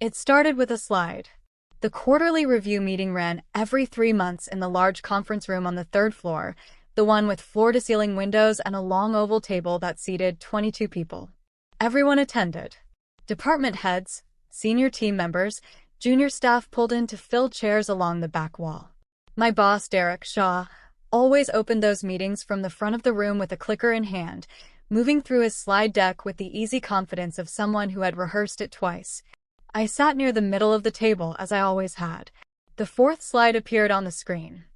It started with a slide. The quarterly review meeting ran every 3 months in the large conference room on the third floor, the one with floor-to-ceiling windows and a long oval table that seated 22 people. Everyone attended. Department heads, senior team members, junior staff pulled in to fill chairs along the back wall. My boss, Derek Shaw, always opened those meetings from the front of the room with a clicker in hand, moving through his slide deck with the easy confidence of someone who had rehearsed it twice. I sat near the middle of the table, as I always had. The fourth slide appeared on the screen.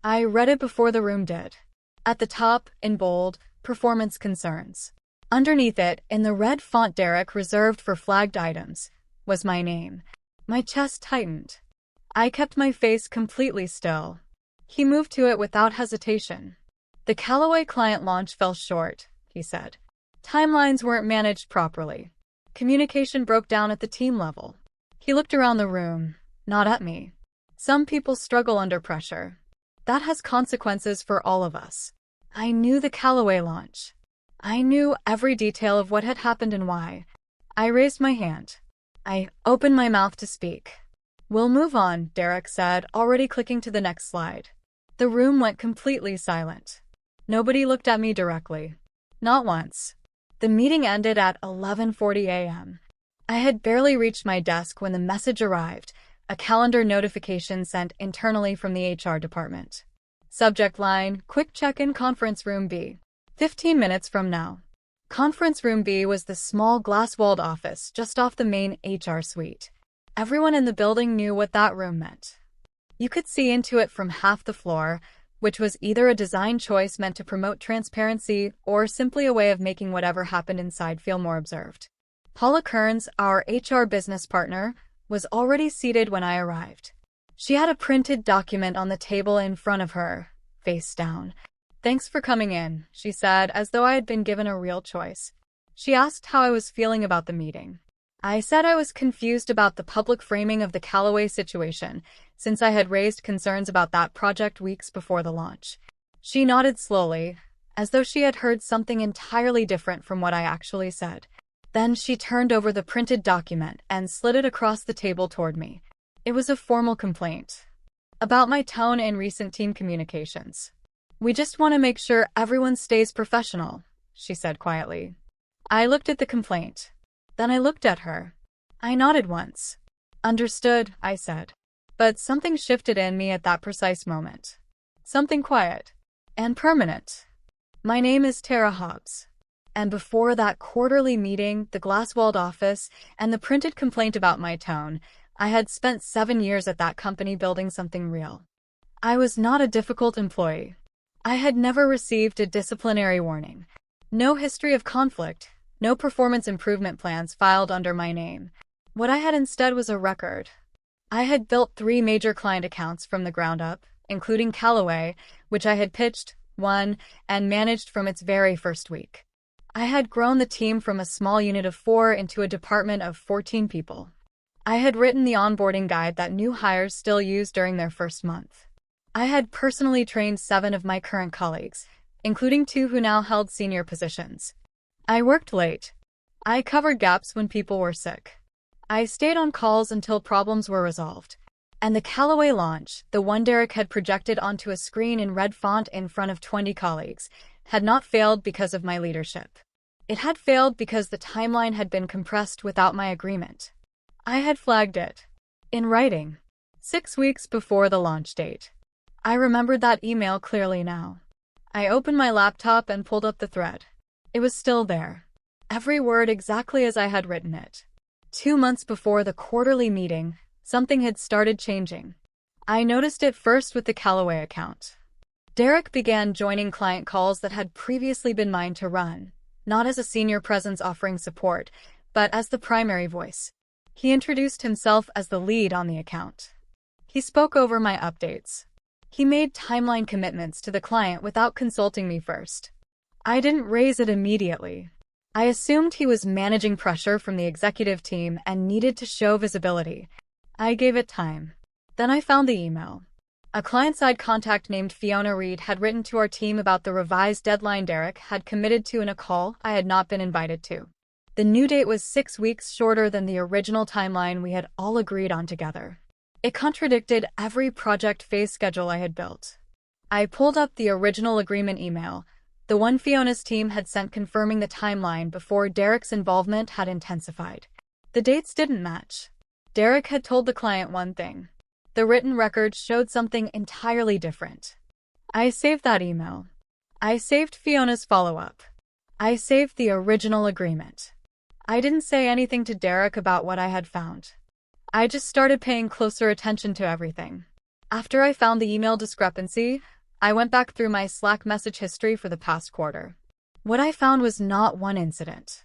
I read it before the room did. At the top, in bold, performance concerns. Underneath it, in the red font Derek reserved for flagged items, was my name. My chest tightened. I kept my face completely still. He moved to it without hesitation. The Callaway client launch fell short, he said. Timelines weren't managed properly. Communication broke down at the team level. He looked around the room, not at me. Some people struggle under pressure. That has consequences for all of us. I knew the Callaway launch. I knew every detail of what had happened and why. I raised my hand. I opened my mouth to speak. We'll move on, Derek said, already clicking to the next slide. The room went completely silent. Nobody looked at me directly. Not once. The meeting ended at 11:40 a.m. I had barely reached my desk when the message arrived, a calendar notification sent internally from the HR department. Subject line, quick check-in conference room B. 15 minutes from now. Conference room B was the small glass-walled office just off the main HR suite. Everyone in the building knew what that room meant. You could see into it from half the floor, which was either a design choice meant to promote transparency or simply a way of making whatever happened inside feel more observed. Paula Kearns, our HR business partner, was already seated when I arrived. She had a printed document on the table in front of her, face down. Thanks for coming in, she said, as though I had been given a real choice. She asked how I was feeling about the meeting. I said I was confused about the public framing of the Callaway situation, since I had raised concerns about that project weeks before the launch. She nodded slowly, as though she had heard something entirely different from what I actually said. Then she turned over the printed document and slid it across the table toward me. It was a formal complaint. About my tone in recent team communications. We just want to make sure everyone stays professional, she said quietly. I looked at the complaint. Then I looked at her. I nodded once. Understood, I said. But something shifted in me at that precise moment. Something quiet. And permanent. My name is Tara Hobbs. And before that quarterly meeting, the glass-walled office, and the printed complaint about my tone, I had spent 7 years at that company building something real. I was not a difficult employee. I had never received a disciplinary warning. No history of conflict. No performance improvement plans filed under my name. What I had instead was a record. I had built 3 major client accounts from the ground up, including Callaway, which I had pitched, won, and managed from its very first week. I had grown the team from a small unit of 4 into a department of 14 people. I had written the onboarding guide that new hires still use during their first month. I had personally trained 7 of my current colleagues, including 2 who now held senior positions. I worked late. I covered gaps when people were sick. I stayed on calls until problems were resolved. And the Callaway launch, the one Derek had projected onto a screen in red font in front of 20 colleagues, had not failed because of my leadership. It had failed because the timeline had been compressed without my agreement. I had flagged it. In writing. 6 weeks before the launch date. I remembered that email clearly now. I opened my laptop and pulled up the thread. It was still there. Every word exactly as I had written it. 2 months before the quarterly meeting, something had started changing. I noticed it first with the Callaway account. Derek began joining client calls that had previously been mine to run, not as a senior presence offering support, but as the primary voice. He introduced himself as the lead on the account. He spoke over my updates. He made timeline commitments to the client without consulting me first. I didn't raise it immediately. I assumed he was managing pressure from the executive team and needed to show visibility. I gave it time. Then I found the email. A client-side contact named Fiona Reed had written to our team about the revised deadline Derek had committed to in a call I had not been invited to. The new date was 6 weeks shorter than the original timeline we had all agreed on together. It contradicted every project phase schedule I had built. I pulled up the original agreement email, the one Fiona's team had sent confirming the timeline before Derek's involvement had intensified. The dates didn't match. Derek had told the client one thing. The written record showed something entirely different. I saved that email. I saved Fiona's follow-up. I saved the original agreement. I didn't say anything to Derek about what I had found. I just started paying closer attention to everything. After I found the email discrepancy, I went back through my Slack message history for the past quarter. What I found was not one incident.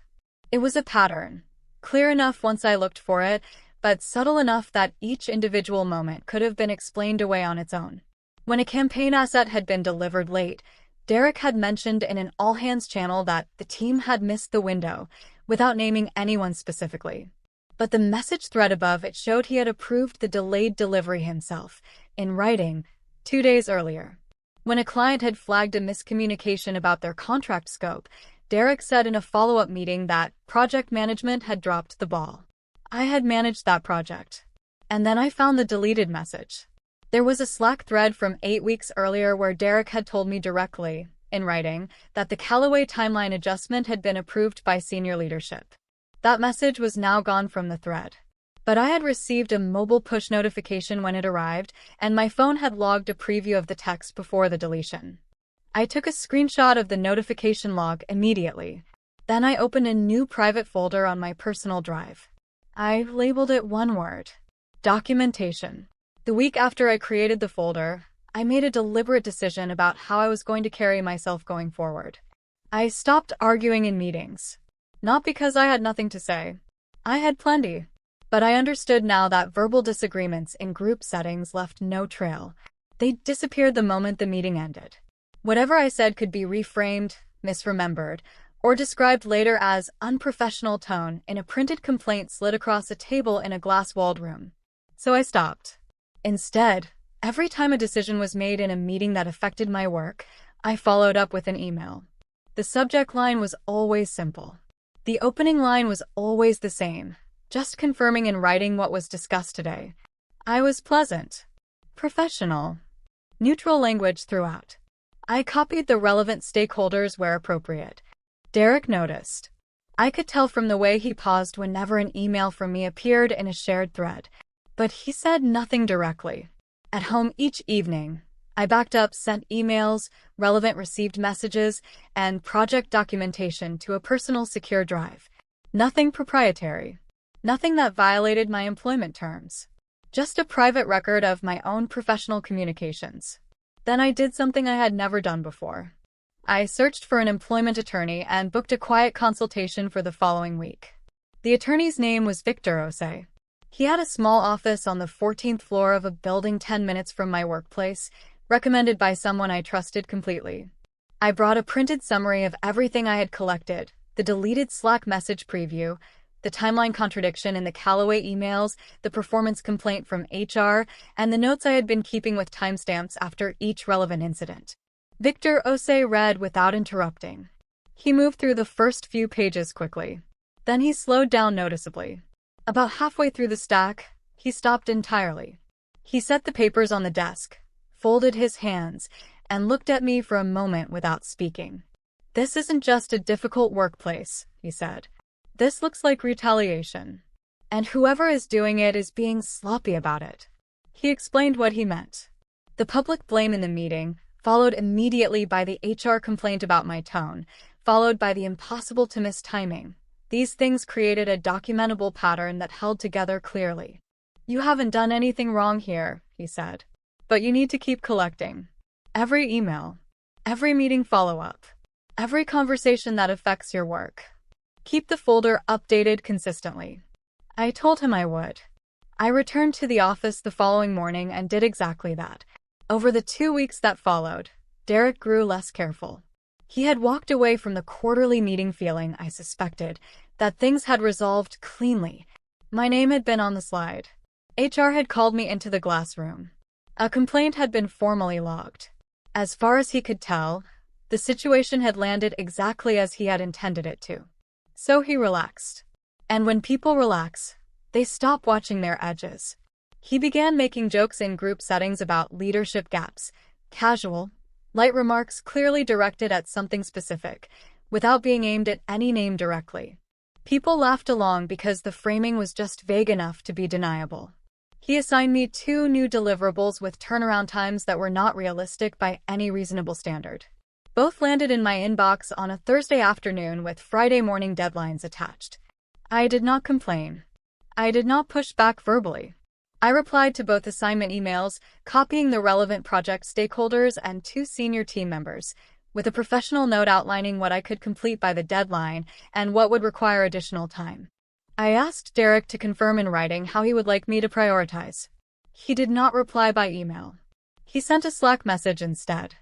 It was a pattern, clear enough once I looked for it, but subtle enough that each individual moment could have been explained away on its own. When a campaign asset had been delivered late, Derek had mentioned in an all-hands channel that the team had missed the window, without naming anyone specifically. But the message thread above it showed he had approved the delayed delivery himself, in writing, 2 days earlier. When a client had flagged a miscommunication about their contract scope, Derek said in a follow-up meeting that project management had dropped the ball. I had managed that project. And then I found the deleted message. There was a Slack thread from 8 weeks earlier where Derek had told me directly, in writing, that the Callaway timeline adjustment had been approved by senior leadership. That message was now gone from the thread. But I had received a mobile push notification when it arrived, and my phone had logged a preview of the text before the deletion. I took a screenshot of the notification log immediately. Then I opened a new private folder on my personal drive. I labeled it one word: documentation. The week after I created the folder, I made a deliberate decision about how I was going to carry myself going forward. I stopped arguing in meetings. Not because I had nothing to say. I had plenty. But I understood now that verbal disagreements in group settings left no trail. They disappeared the moment the meeting ended. Whatever I said could be reframed, misremembered, or described later as unprofessional tone in a printed complaint slid across a table in a glass-walled room. So I stopped. Instead, every time a decision was made in a meeting that affected my work, I followed up with an email. The subject line was always simple. The opening line was always the same. Just confirming in writing what was discussed today. I was pleasant, professional, neutral language throughout. I copied the relevant stakeholders where appropriate. Derek noticed. I could tell from the way he paused whenever an email from me appeared in a shared thread. But he said nothing directly. At home each evening, I backed up sent emails, relevant received messages, and project documentation to a personal secure drive. Nothing proprietary. Nothing that violated my employment terms. Just a private record of my own professional communications. Then I did something I had never done before. I searched for an employment attorney and booked a quiet consultation for the following week. The attorney's name was Victor Ose. He had a small office on the 14th floor of a building 10 minutes from my workplace, recommended by someone I trusted completely. I brought a printed summary of everything I had collected, the deleted Slack message preview, the timeline contradiction in the Callaway emails, the performance complaint from HR, and the notes I had been keeping with timestamps after each relevant incident. Victor Ose read without interrupting. He moved through the first few pages quickly. Then he slowed down noticeably. About halfway through the stack, he stopped entirely. He set the papers on the desk, folded his hands, and looked at me for a moment without speaking. "This isn't just a difficult workplace," he said. "This looks like retaliation. And whoever is doing it is being sloppy about it." He explained what he meant. The public blame in the meeting, followed immediately by the HR complaint about my tone, followed by the impossible to miss timing. These things created a documentable pattern that held together clearly. "You haven't done anything wrong here," he said. "But you need to keep collecting. Every email, every meeting follow-up, every conversation that affects your work. Keep the folder updated consistently." I told him I would. I returned to the office the following morning and did exactly that. Over the 2 weeks that followed, Derek grew less careful. He had walked away from the quarterly meeting feeling, I suspected, that things had resolved cleanly. My name had been on the slide. HR had called me into the glass room. A complaint had been formally logged. As far as he could tell, the situation had landed exactly as he had intended it to. So he relaxed. And when people relax, they stop watching their edges. He began making jokes in group settings about leadership gaps, casual, light remarks clearly directed at something specific, without being aimed at any name directly. People laughed along because the framing was just vague enough to be deniable. He assigned me 2 new deliverables with turnaround times that were not realistic by any reasonable standard. Both landed in my inbox on a Thursday afternoon with Friday morning deadlines attached. I did not complain. I did not push back verbally. I replied to both assignment emails, copying the relevant project stakeholders and 2 senior team members, with a professional note outlining what I could complete by the deadline and what would require additional time. I asked Derek to confirm in writing how he would like me to prioritize. He did not reply by email. He sent a Slack message instead.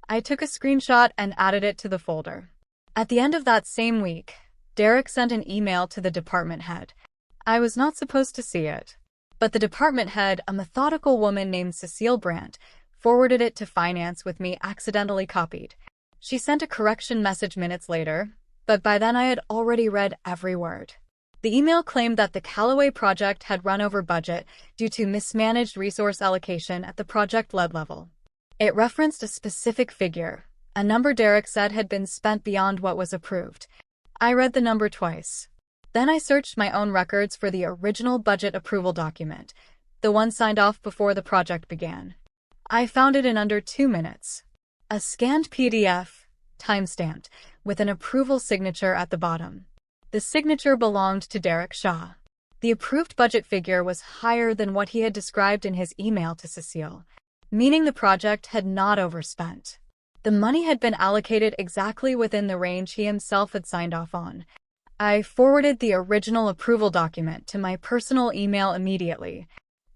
I took a screenshot and added it to the folder. At the end of that same week, Derek sent an email to the department head. I was not supposed to see it, but the department head, a methodical woman named Cecile Brandt, forwarded it to finance with me accidentally copied. She sent a correction message minutes later, but by then I had already read every word. The email claimed that the Callaway project had run over budget due to mismanaged resource allocation at the project-led level. It referenced a specific figure, a number Derek said had been spent beyond what was approved. I read the number twice. Then I searched my own records for the original budget approval document, the one signed off before the project began. I found it in under 2 minutes. A scanned PDF, timestamped, with an approval signature at the bottom. The signature belonged to Derek Shaw. The approved budget figure was higher than what he had described in his email to Cecile, meaning the project had not overspent. The money had been allocated exactly within the range he himself had signed off on. I forwarded the original approval document to my personal email immediately.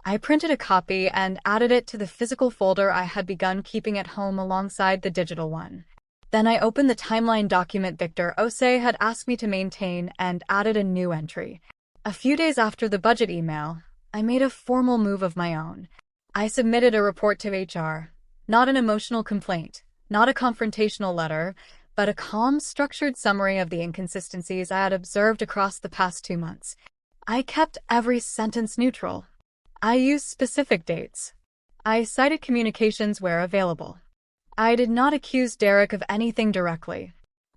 I printed a copy and added it to the physical folder I had begun keeping at home alongside the digital one. Then I opened the timeline document Victor Ose had asked me to maintain and added a new entry. A few days after the budget email, I made a formal move of my own. I submitted a report to HR, not an emotional complaint, not a confrontational letter, but a calm, structured summary of the inconsistencies I had observed across the past 2 months. I kept every sentence neutral. I used specific dates. I cited communications where available. I did not accuse Derek of anything directly.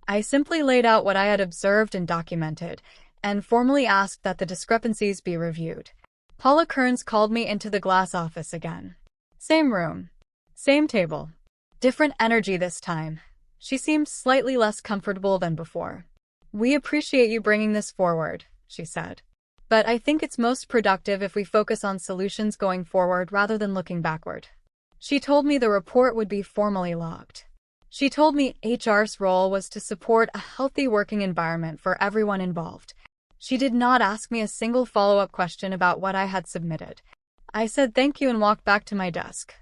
I simply laid out what I had observed and documented, and formally asked that the discrepancies be reviewed. Paula Kearns called me into the glass office again. Same room. Same table. Different energy this time. She seemed slightly less comfortable than before. "We appreciate you bringing this forward," she said. "But I think it's most productive if we focus on solutions going forward rather than looking backward." She told me the report would be formally logged. She told me HR's role was to support a healthy working environment for everyone involved. She did not ask me a single follow-up question about what I had submitted. I said thank you and walked back to my desk.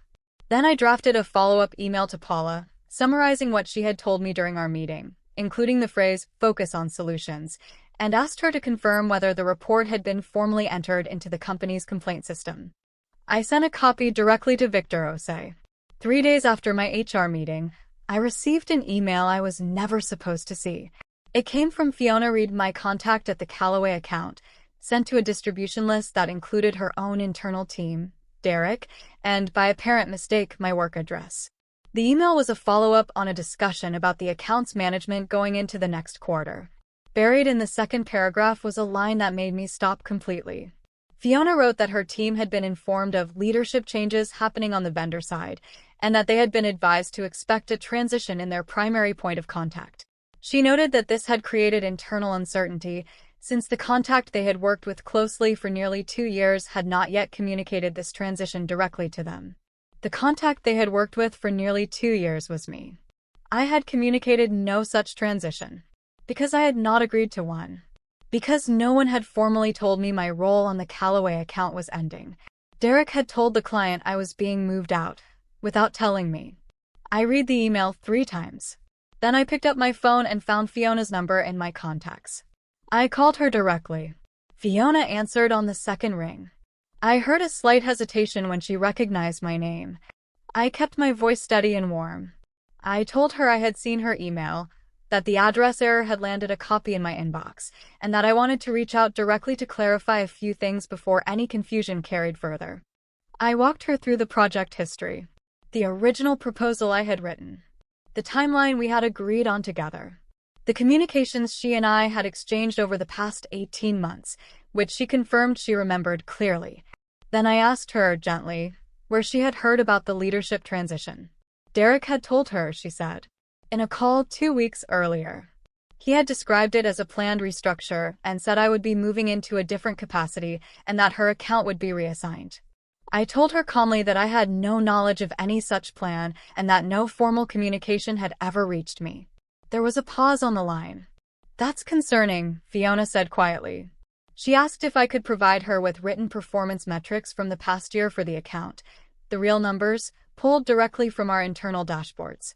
Then I drafted a follow-up email to Paula, summarizing what she had told me during our meeting, including the phrase, "focus on solutions," and asked her to confirm whether the report had been formally entered into the company's complaint system. I sent a copy directly to Victor Ose. 3 days after my HR meeting, I received an email I was never supposed to see. It came from Fiona Reed, my contact at the Callaway account, sent to a distribution list that included her own internal team, Derek, and, by apparent mistake, my work address. The email was a follow-up on a discussion about the account's management going into the next quarter. Buried in the second paragraph was a line that made me stop completely. Fiona wrote that her team had been informed of leadership changes happening on the vendor side, and that they had been advised to expect a transition in their primary point of contact. She noted that this had created internal uncertainty, since the contact they had worked with closely for nearly 2 years had not yet communicated this transition directly to them. The contact they had worked with for nearly 2 years was me. I had communicated no such transition, because I had not agreed to one. Because no one had formally told me my role on the Callaway account was ending. Derek had told the client I was being moved out, without telling me. I read the email 3 times. Then I picked up my phone and found Fiona's number in my contacts. I called her directly. Fiona answered on the second ring. I heard a slight hesitation when she recognized my name. I kept my voice steady and warm. I told her I had seen her email, that the address error had landed a copy in my inbox, and that I wanted to reach out directly to clarify a few things before any confusion carried further. I walked her through the project history, the original proposal I had written, the timeline we had agreed on together, the communications she and I had exchanged over the past 18 months, which she confirmed she remembered clearly. Then I asked her, gently, where she had heard about the leadership transition. Derek had told her, she said, in a call 2 weeks earlier. He had described it as a planned restructure and said I would be moving into a different capacity and that her account would be reassigned. I told her calmly that I had no knowledge of any such plan and that no formal communication had ever reached me. There was a pause on the line. That's concerning, Fiona said quietly. She asked if I could provide her with written performance metrics from the past year for the account, the real numbers, pulled directly from our internal dashboards.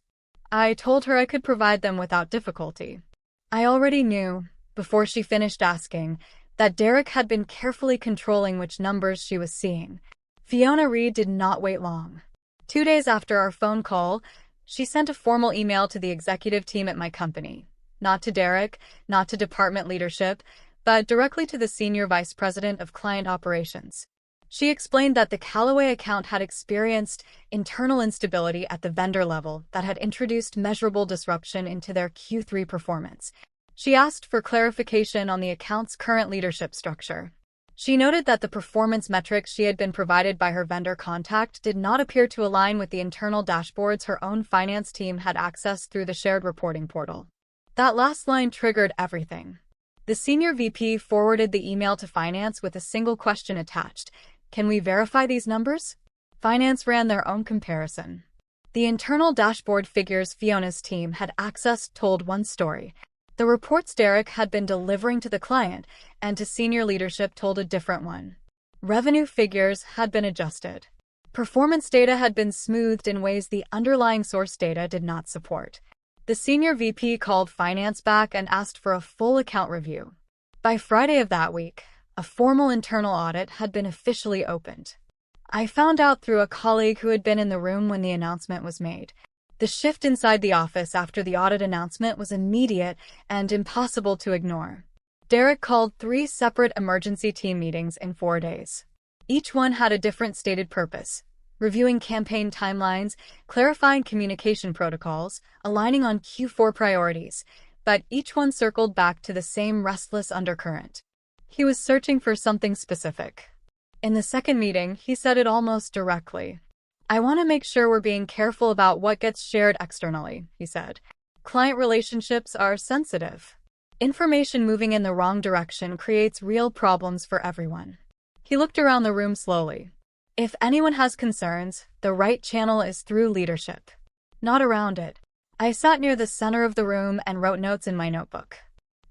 I told her I could provide them without difficulty. I already knew, before she finished asking, that Derek had been carefully controlling which numbers she was seeing. Fiona Reed did not wait long. 2 days after our phone call, she sent a formal email to the executive team at my company. Not to Derek, not to department leadership, but directly to the senior vice president of client operations. She explained that the Callaway account had experienced internal instability at the vendor level that had introduced measurable disruption into their Q3 performance. She asked for clarification on the account's current leadership structure. She noted that the performance metrics she had been provided by her vendor contact did not appear to align with the internal dashboards her own finance team had accessed through the shared reporting portal. That last line triggered everything. The senior VP forwarded the email to finance with a single question attached. Can we verify these numbers? Finance ran their own comparison. The internal dashboard figures Fiona's team had accessed told one story. The reports Derek had been delivering to the client and to senior leadership told a different one. Revenue figures had been adjusted. Performance data had been smoothed in ways the underlying source data did not support. The senior VP called finance back and asked for a full account review. By Friday of that week, a formal internal audit had been officially opened. I found out through a colleague who had been in the room when the announcement was made. The shift inside the office after the audit announcement was immediate and impossible to ignore. Derek called 3 separate emergency team meetings in 4 days. Each one had a different stated purpose: reviewing campaign timelines, clarifying communication protocols, aligning on Q4 priorities, but each one circled back to the same restless undercurrent. He was searching for something specific. In the second meeting, he said it almost directly. I want to make sure we're being careful about what gets shared externally, he said. Client relationships are sensitive. Information moving in the wrong direction creates real problems for everyone. He looked around the room slowly. If anyone has concerns, the right channel is through leadership, not around it. I sat near the center of the room and wrote notes in my notebook.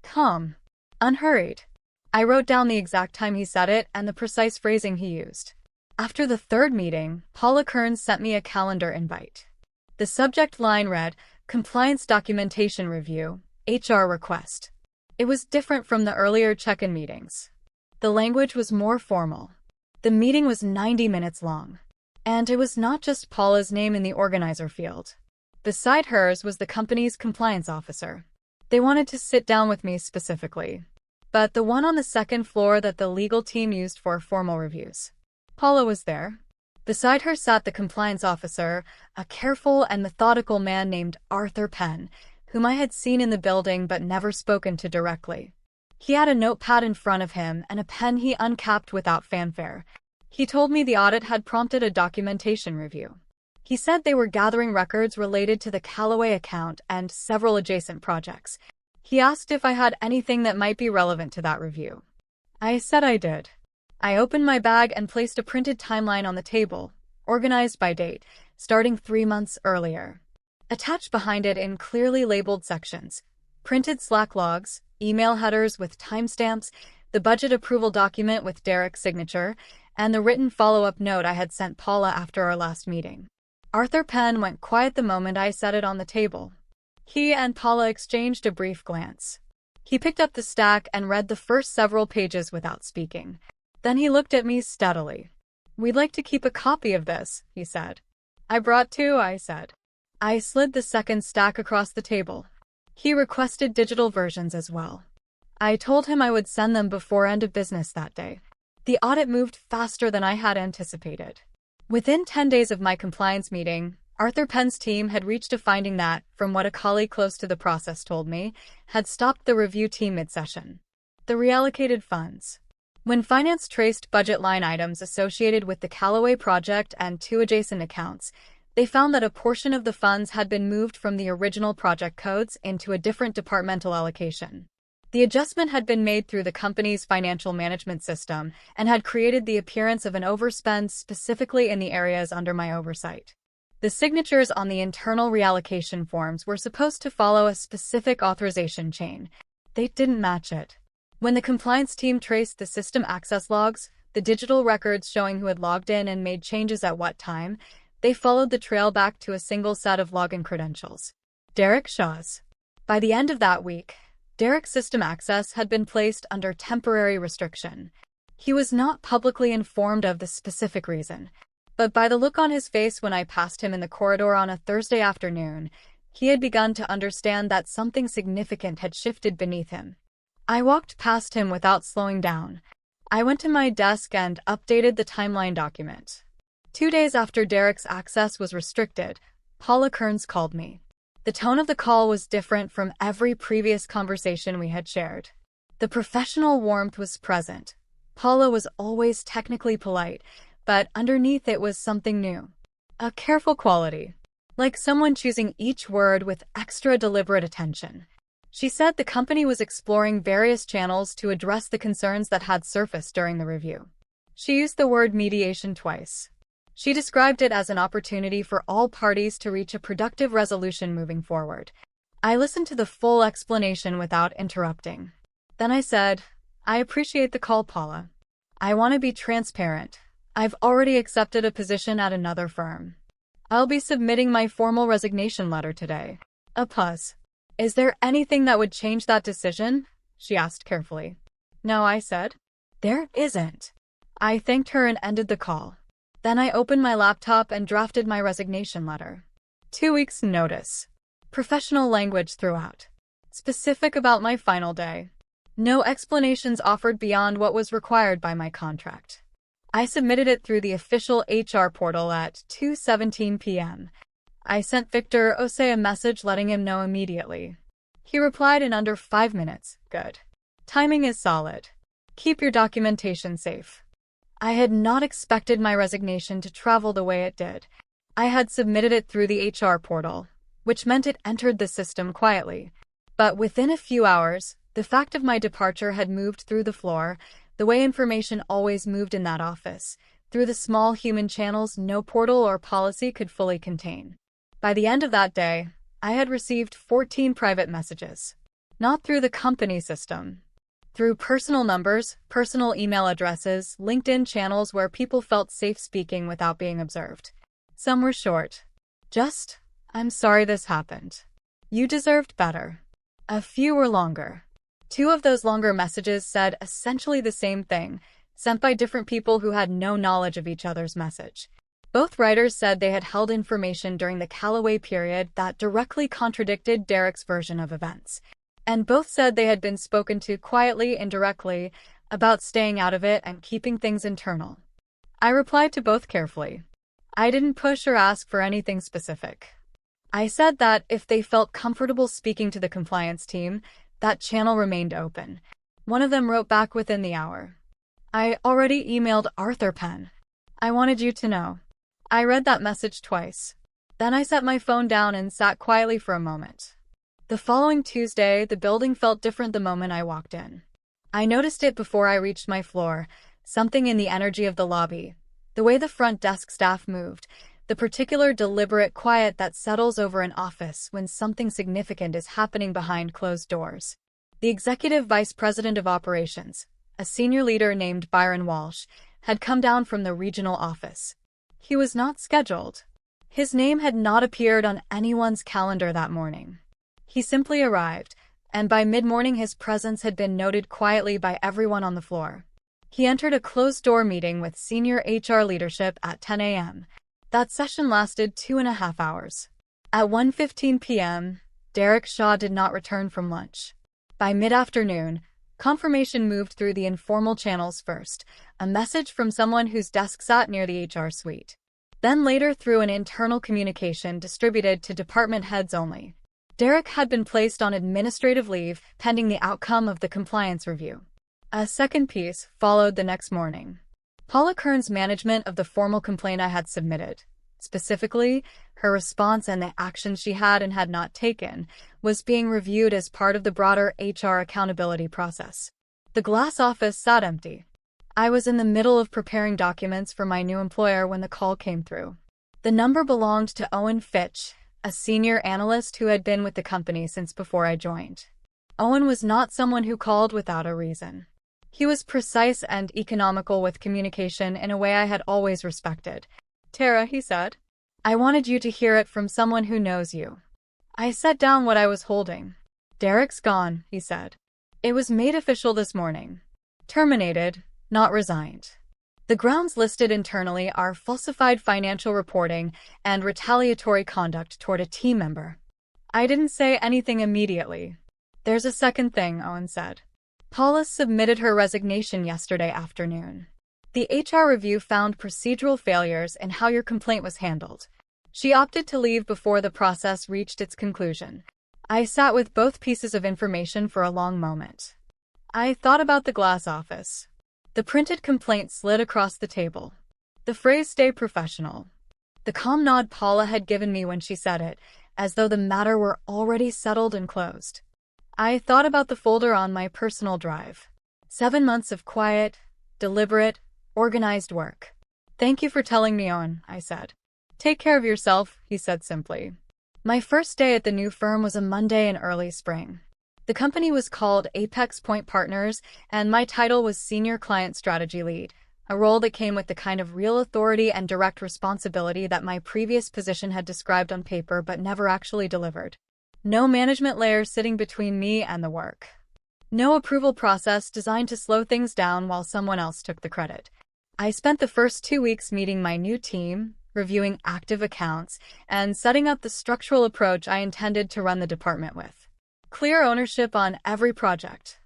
Calm, unhurried. I wrote down the exact time he said it and the precise phrasing he used. After the third meeting, Paula Kearns sent me a calendar invite. The subject line read, Compliance Documentation Review, HR Request. It was different from the earlier check-in meetings. The language was more formal. The meeting was 90 minutes long. And it was not just Paula's name in the organizer field. Beside hers was the company's compliance officer. They wanted to sit down with me specifically, but the one on the second floor that the legal team used for formal reviews. Paula was there. Beside her sat the compliance officer, a careful and methodical man named Arthur Penn, whom I had seen in the building but never spoken to directly. He had a notepad in front of him and a pen he uncapped without fanfare. He told me the audit had prompted a documentation review. He said they were gathering records related to the Callaway account and several adjacent projects. He asked if I had anything that might be relevant to that review. I said I did. I opened my bag and placed a printed timeline on the table, organized by date, starting 3 months earlier. Attached behind it in clearly labeled sections, printed Slack logs, email headers with timestamps, the budget approval document with Derek's signature, and the written follow-up note I had sent Paula after our last meeting. Arthur Penn went quiet the moment I set it on the table. He and Paula exchanged a brief glance. He picked up the stack and read the first several pages without speaking. Then he looked at me steadily. We'd like to keep a copy of this, he said. I brought 2, I said. I slid the second stack across the table. He requested digital versions as well. I told him I would send them before end of business that day. The audit moved faster than I had anticipated. Within 10 days of my compliance meeting, Arthur Penn's team had reached a finding that, from what a colleague close to the process told me, had stopped the review team mid-session. The reallocated funds. When finance traced budget line items associated with the Callaway project and 2 adjacent accounts, they found that a portion of the funds had been moved from the original project codes into a different departmental allocation. The adjustment had been made through the company's financial management system and had created the appearance of an overspend specifically in the areas under my oversight. The signatures on the internal reallocation forms were supposed to follow a specific authorization chain. They didn't match it. When the compliance team traced the system access logs, the digital records showing who had logged in and made changes at what time, they followed the trail back to a single set of login credentials. Derek Shaw's. By the end of that week, Derek's system access had been placed under temporary restriction. He was not publicly informed of the specific reason, but by the look on his face when I passed him in the corridor on a Thursday afternoon, he had begun to understand that something significant had shifted beneath him. I walked past him without slowing down. I went to my desk and updated the timeline document. 2 days after Derek's access was restricted, Paula Kearns called me. The tone of the call was different from every previous conversation we had shared. The professional warmth was present. Paula was always technically polite, but underneath it was something new. A careful quality, like someone choosing each word with extra deliberate attention. She said the company was exploring various channels to address the concerns that had surfaced during the review. She used the word mediation twice. She described it as an opportunity for all parties to reach a productive resolution moving forward. I listened to the full explanation without interrupting. Then I said, "I appreciate the call, Paula. I want to be transparent. I've already accepted a position at another firm. I'll be submitting my formal resignation letter today." A pause. "Is there anything that would change that decision?" she asked carefully. "No," I said. "There isn't." I thanked her and ended the call. Then I opened my laptop and drafted my resignation letter. 2 weeks' notice. Professional language throughout. Specific about my final day. No explanations offered beyond what was required by my contract. I submitted it through the official HR portal at 2:17 p.m. I sent Victor Osei a message letting him know immediately. He replied in under 5 minutes, "Good. Timing is solid. Keep your documentation safe." I had not expected my resignation to travel the way it did. I had submitted it through the HR portal, which meant it entered the system quietly. But within a few hours, the fact of my departure had moved through the floor, the way information always moved in that office, through the small human channels no portal or policy could fully contain. By the end of that day, I had received 14 private messages. Not through the company system. Through personal numbers, personal email addresses, LinkedIn channels where people felt safe speaking without being observed. Some were short. Just, "I'm sorry this happened. You deserved better." A few were longer. 2 of those longer messages said essentially the same thing, sent by different people who had no knowledge of each other's message. Both writers said they had held information during the Callaway period that directly contradicted Derek's version of events. And both said they had been spoken to quietly and directly about staying out of it and keeping things internal. I replied to both carefully. I didn't push or ask for anything specific. I said that if they felt comfortable speaking to the compliance team, that channel remained open. One of them wrote back within the hour. "I already emailed Arthur Penn. I wanted you to know." I read that message twice. Then I set my phone down and sat quietly for a moment. The following Tuesday, the building felt different the moment I walked in. I noticed it before I reached my floor, something in the energy of the lobby, the way the front desk staff moved, the particular deliberate quiet that settles over an office when something significant is happening behind closed doors. The executive vice president of operations, a senior leader named Byron Walsh, had come down from the regional office. He was not scheduled. His name had not appeared on anyone's calendar that morning. He simply arrived, and by mid-morning his presence had been noted quietly by everyone on the floor. He entered a closed-door meeting with senior HR leadership at 10 a.m. That session lasted 2.5 hours. At 1:15 p.m., Derek Shaw did not return from lunch. By mid-afternoon, confirmation moved through the informal channels first, a message from someone whose desk sat near the HR suite. Then later through an internal communication distributed to department heads only. Derek had been placed on administrative leave pending the outcome of the compliance review. A second piece followed the next morning. Paula Kern's management of the formal complaint I had submitted, specifically, her response and the actions she had and had not taken, was being reviewed as part of the broader HR accountability process. The glass office sat empty. I was in the middle of preparing documents for my new employer when the call came through. The number belonged to Owen Fitch, a senior analyst who had been with the company since before I joined. Owen was not someone who called without a reason. He was precise and economical with communication in a way I had always respected. "Tara," he said, "I wanted you to hear it from someone who knows you." I set down what I was holding. "Derek's gone," he said. "It was made official this morning. Terminated, not resigned. The grounds listed internally are falsified financial reporting and retaliatory conduct toward a team member." I didn't say anything immediately. "There's a second thing," Owen said. "Paula submitted her resignation yesterday afternoon. The HR review found procedural failures in how your complaint was handled. She opted to leave before the process reached its conclusion." I sat with both pieces of information for a long moment. I thought about the glass office. The printed complaint slid across the table. The phrase "stay professional." The calm nod Paula had given me when she said it, as though the matter were already settled and closed. I thought about the folder on my personal drive. 7 months of quiet, deliberate, organized work. "Thank you for telling me, Owen," I said. "Take care of yourself," he said simply. My first day at the new firm was a Monday in early spring. The company was called Apex Point Partners, and my title was Senior Client Strategy Lead, a role that came with the kind of real authority and direct responsibility that my previous position had described on paper but never actually delivered. No management layer sitting between me and the work. No approval process designed to slow things down while someone else took the credit. I spent the first 2 weeks meeting my new team, reviewing active accounts, and setting up the structural approach I intended to run the department with. Clear ownership on every project.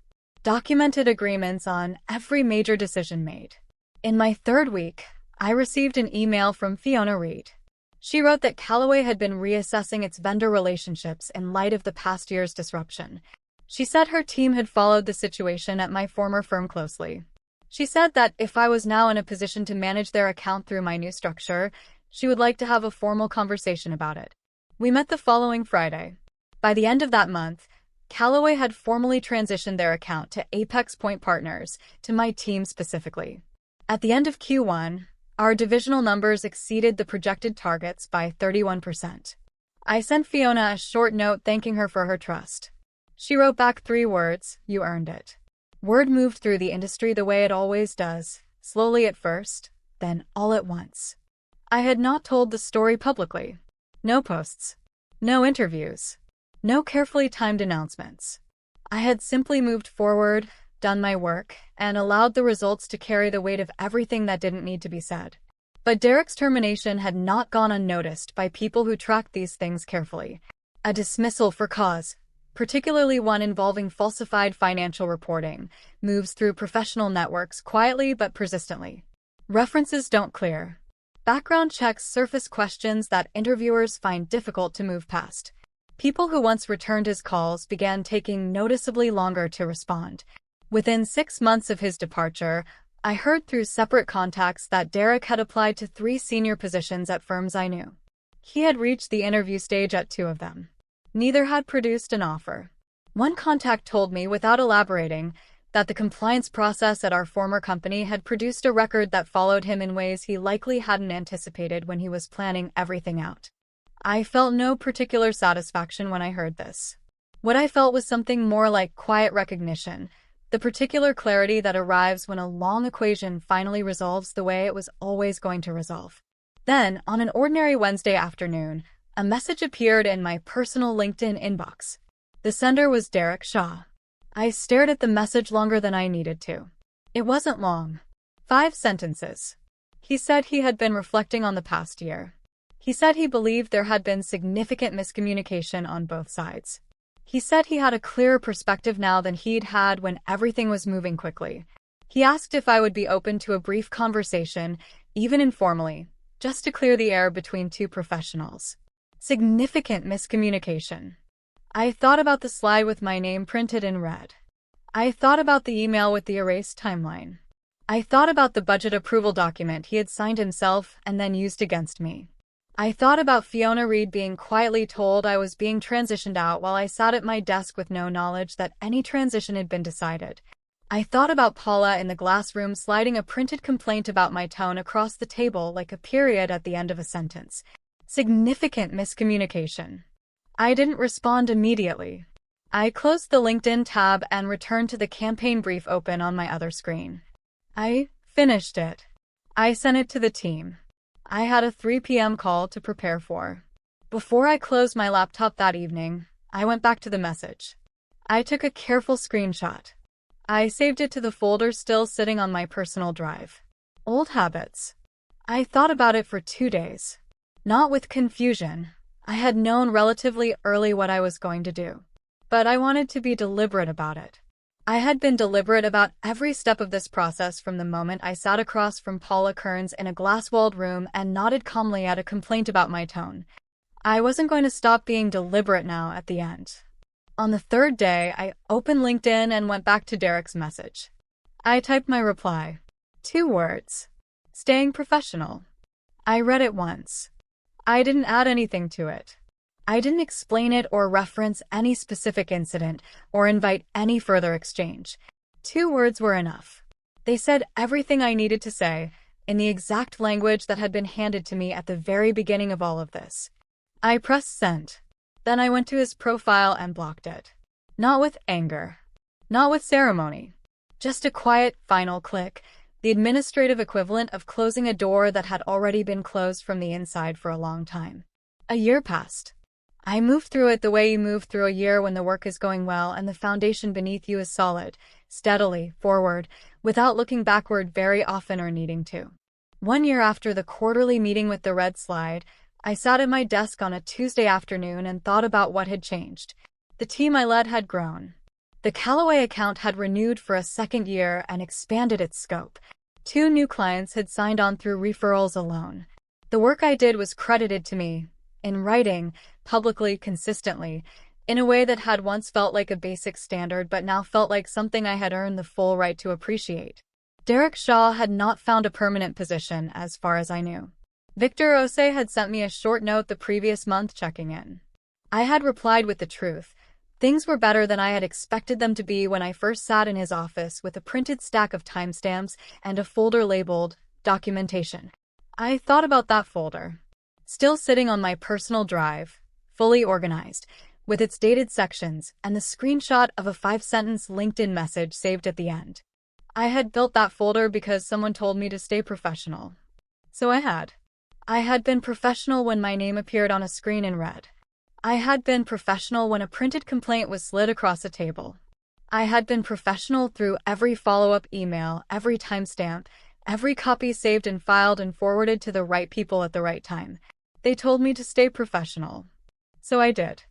Documented agreements on every major decision made. In my third week, I received an email from Fiona Reed. She wrote that Callaway had been reassessing its vendor relationships in light of the past year's disruption. She said her team had followed the situation at my former firm closely. She said that if I was now in a position to manage their account through my new structure, she would like to have a formal conversation about it. We met the following Friday. By the end of that month, Callaway had formally transitioned their account to Apex Point Partners, to my team specifically. At the end of Q1, our divisional numbers exceeded the projected targets by 31%. I sent Fiona a short note thanking her for her trust. She wrote back 3 words: "You earned it." Word moved through the industry the way it always does, slowly at first, then all at once. I had not told the story publicly. No posts. No interviews. No carefully timed announcements. I had simply moved forward, done my work, and allowed the results to carry the weight of everything that didn't need to be said. But Derek's termination had not gone unnoticed by people who tracked these things carefully. A dismissal for cause, particularly one involving falsified financial reporting, moves through professional networks quietly but persistently. References don't clear. Background checks surface questions that interviewers find difficult to move past. People who once returned his calls began taking noticeably longer to respond. Within 6 months of his departure, I heard through separate contacts that Derek had applied to 3 senior positions at firms I knew. He had reached the interview stage at 2 of them. Neither had produced an offer. One contact told me, without elaborating, that the compliance process at our former company had produced a record that followed him in ways he likely hadn't anticipated when he was planning everything out. I felt no particular satisfaction when I heard this. What I felt was something more like quiet recognition, the particular clarity that arrives when a long equation finally resolves the way it was always going to resolve. Then, on an ordinary Wednesday afternoon, a message appeared in my personal LinkedIn inbox. The sender was Derek Shaw. I stared at the message longer than I needed to. It wasn't long. 5 sentences. He said he had been reflecting on the past year. He said he believed there had been significant miscommunication on both sides. He said he had a clearer perspective now than he'd had when everything was moving quickly. He asked if I would be open to a brief conversation, even informally, just to clear the air between two professionals. Significant miscommunication. I thought about the slide with my name printed in red. I thought about the email with the erased timeline. I thought about the budget approval document he had signed himself and then used against me. I thought about Fiona Reed being quietly told I was being transitioned out while I sat at my desk with no knowledge that any transition had been decided. I thought about Paula in the glass room sliding a printed complaint about my tone across the table like a period at the end of a sentence. Significant miscommunication. I didn't respond immediately. I closed the LinkedIn tab and returned to the campaign brief open on my other screen. I finished it. I sent it to the team. I had a 3 p.m. call to prepare for. Before I closed my laptop that evening, I went back to the message. I took a careful screenshot. I saved it to the folder still sitting on my personal drive. Old habits. I thought about it for 2 days. Not with confusion. I had known relatively early what I was going to do. But I wanted to be deliberate about it. I had been deliberate about every step of this process from the moment I sat across from Paula Kearns in a glass-walled room and nodded calmly at a complaint about my tone. I wasn't going to stop being deliberate now at the end. On the third day, I opened LinkedIn and went back to Derek's message. I typed my reply. 2 words. Staying professional. I read it once. I didn't add anything to it. I didn't explain it or reference any specific incident or invite any further exchange. 2 words were enough. They said everything I needed to say, in the exact language that had been handed to me at the very beginning of all of this. I pressed send. Then I went to his profile and blocked it. Not with anger. Not with ceremony. Just a quiet, final click, the administrative equivalent of closing a door that had already been closed from the inside for a long time. A year passed. I moved through it the way you move through a year when the work is going well and the foundation beneath you is solid, steadily, forward, without looking backward very often or needing to. 1 year after the quarterly meeting with the red slide, I sat at my desk on a Tuesday afternoon and thought about what had changed. The team I led had grown. The Callaway account had renewed for a 2nd year and expanded its scope. 2 new clients had signed on through referrals alone. The work I did was credited to me, in writing, publicly, consistently, in a way that had once felt like a basic standard but now felt like something I had earned the full right to appreciate. Derek Shaw had not found a permanent position, as far as I knew. Victor Ose had sent me a short note the previous month checking in. I had replied with the truth. Things were better than I had expected them to be when I first sat in his office with a printed stack of timestamps and a folder labeled documentation. I thought about that folder. Still sitting on my personal drive, fully organized, with its dated sections and the screenshot of a 5-sentence LinkedIn message saved at the end. I had built that folder because someone told me to stay professional. So I had. I had been professional when my name appeared on a screen in red. I had been professional when a printed complaint was slid across a table. I had been professional through every follow-up email, every timestamp, every copy saved and filed and forwarded to the right people at the right time. They told me to stay professional. So I did.